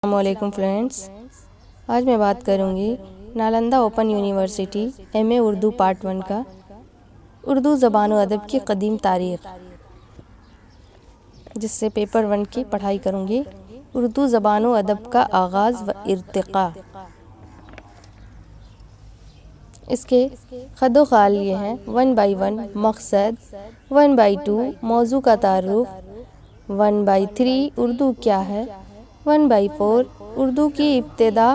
السلام علیکم فرینڈس، آج میں بات کروں گی نالندہ اوپن یونیورسٹی ایم اے اردو پارٹ 1 کا اردو زبان و ادب کی قدیم تاریخ، جس سے پیپر 1 کی پڑھائی کروں گی۔ اردو زبان و ادب کا آغاز و ارتقاء۔ اس کے خد و خال یہ ہیں: 1/1 مقصد، 1/2 موضوع کا تعارف، 1/3 اردو کیا ہے، 1/4 اردو کی ابتدا،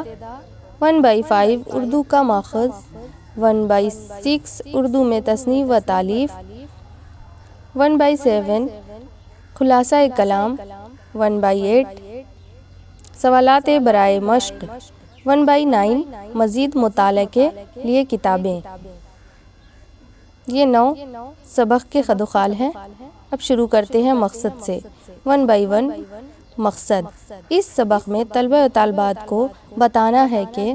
1/5 اردو کا ماخذ، 1/6 اردو میں تصنیف و تالیف، 1/7 خلاصہ کلام، 1/8 سوالات برائے مشق، 1/9 مزید مطالعہ کے لیے کتابیں۔ یہ 9 سبق کے خد و خال ہیں۔ اب شروع کرتے ہیں مقصد سے۔ 1/1 مقصد۔ اس سبق میں طلبہ و طالبات کو بتانا ہے کہ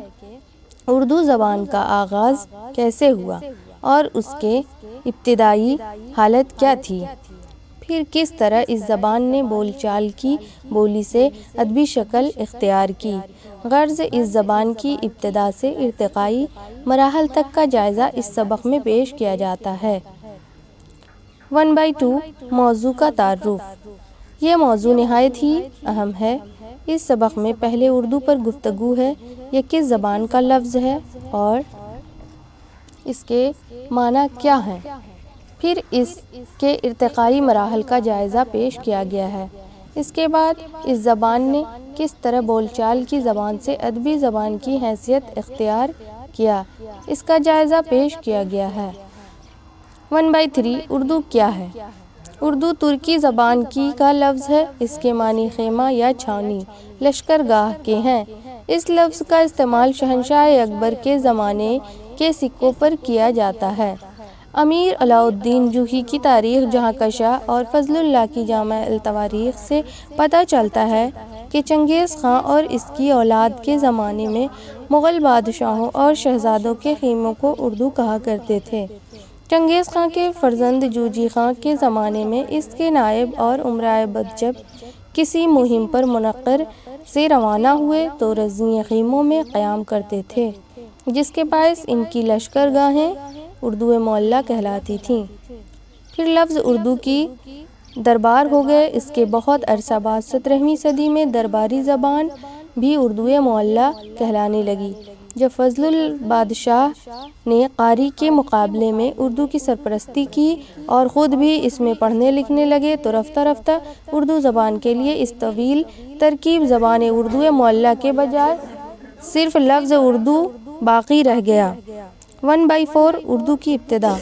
اردو زبان کا آغاز کیسے ہوا اور اس کے ابتدائی حالت کیا تھی، پھر کس طرح اس زبان نے بول چال کی بولی سے ادبی شکل اختیار کی۔ غرض اس زبان کی ابتدا سے ارتقائی مراحل تک کا جائزہ اس سبق میں پیش کیا جاتا ہے۔ 1/2 موضوع کا تعارف۔ یہ موضوع نہایت ہی اہم ہے۔ اس سبق میں پہلے اردو پر گفتگو ہے، یہ کس زبان کا لفظ ہے اور اس کے معنی کیا ہیں، پھر اس کے ارتقائی مراحل کا جائزہ پیش کیا گیا ہے۔ اس کے بعد اس زبان نے کس طرح بول چال کی زبان سے ادبی زبان کی حیثیت اختیار کیا، اس کا جائزہ پیش کیا گیا ہے۔ 1/3 اردو کیا ہے۔ اردو ترکی زبان کی کا لفظ ہے۔ اس کے معنی خیمہ یا چھاؤنی، لشکر گاہ کے ہیں۔ اس لفظ کا استعمال شہنشاہ اکبر کے زمانے کے سکوں پر کیا جاتا ہے۔ امیر علاء الدین جوہی کی تاریخ جہاں کشا اور فضل اللہ کی جامع التواریخ سے پتہ چلتا ہے کہ چنگیز خاں اور اس کی اولاد کے زمانے میں مغل بادشاہوں اور شہزادوں کے خیموں کو اردو کہا کرتے تھے۔ چنگیز خاں کے فرزند جوجی خاں کے زمانے میں اس کے نائب اور امرائے بد جب کسی مہم پر منقر سے روانہ ہوئے تو رضیع خیموں میں قیام کرتے تھے، جس کے باعث ان کی لشکر گاہیں اردو معلیٰ کہلاتی تھیں۔ پھر لفظ اردو کی دربار ہو گئے۔ اس کے بہت عرصہ بعد 17ویں صدی میں درباری زبان بھی اردو معلیٰ کہلانے لگی۔ جب فضل البادشاہ نے قاری کے مقابلے میں اردو کی سرپرستی کی اور خود بھی اس میں پڑھنے لکھنے لگے تو رفتہ رفتہ اردو زبان کے لیے اس طویل ترکیب زبان اردو معلیٰ کے بجائے صرف لفظ اردو باقی رہ گیا۔ 1/4 اردو کی ابتدا۔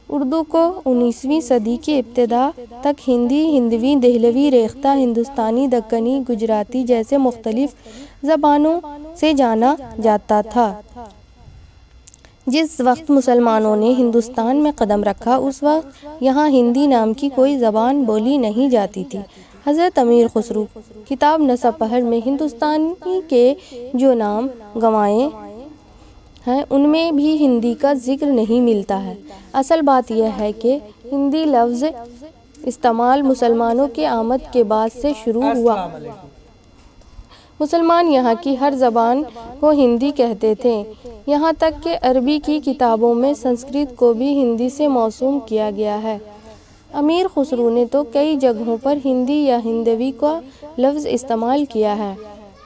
اردو کو 19ویں صدی کی ابتدا تک ہندی، ہندوی، دہلوی، ریختہ، ہندوستانی، دکنی، گجراتی جیسے مختلف زبانوں سے جانا جاتا تھا۔ جس وقت مسلمانوں نے ہندوستان میں قدم رکھا اس وقت یہاں ہندی نام کی کوئی زبان بولی نہیں جاتی تھی۔ حضرت امیر خسرو کتاب نسب پہر میں ہندوستانی کے جو نام گنوائے ہیں ان میں بھی ہندی کا ذکر نہیں ملتا ہے۔ اصل بات یہ ہے کہ ہندی لفظ استعمال مسلمانوں کے آمد کے بعد سے شروع ہوا۔ مسلمان یہاں کی ہر زبان کو ہندی کہتے تھے، یہاں تک کہ عربی کی کتابوں میں سنسکرت کو بھی ہندی سے موسوم کیا گیا ہے۔ امیر خسرو نے تو کئی جگہوں پر ہندی یا ہندوی کا لفظ استعمال کیا ہے،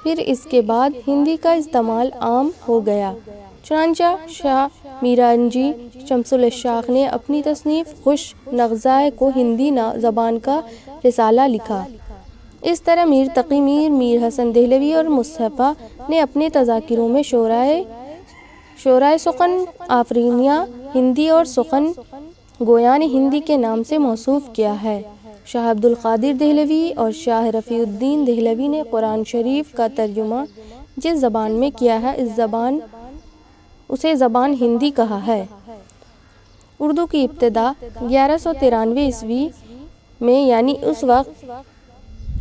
پھر اس کے بعد ہندی کا استعمال عام ہو گیا۔ چنانچہ شاہ میرانجی شمس الاشراق نے اپنی تصنیف خوش نغزائے کو ہندی زبان کا رسالہ لکھا۔ اس طرح میر تقی میر، میر حسن دہلوی اور مصطفیٰ نے اپنے تذاکروں میں شورائے سخن آفرینیہ ہندی اور سخن گویان ہندی کے نام سے موصوف کیا ہے۔ شاہ عبد القادر دہلوی اور شاہ رفیع الدین دہلوی نے قرآن شریف کا ترجمہ جس زبان میں کیا ہے اسے زبان ہندی کہا ہے۔ اردو کی ابتدا 1193 عیسوی میں، یعنی اس وقت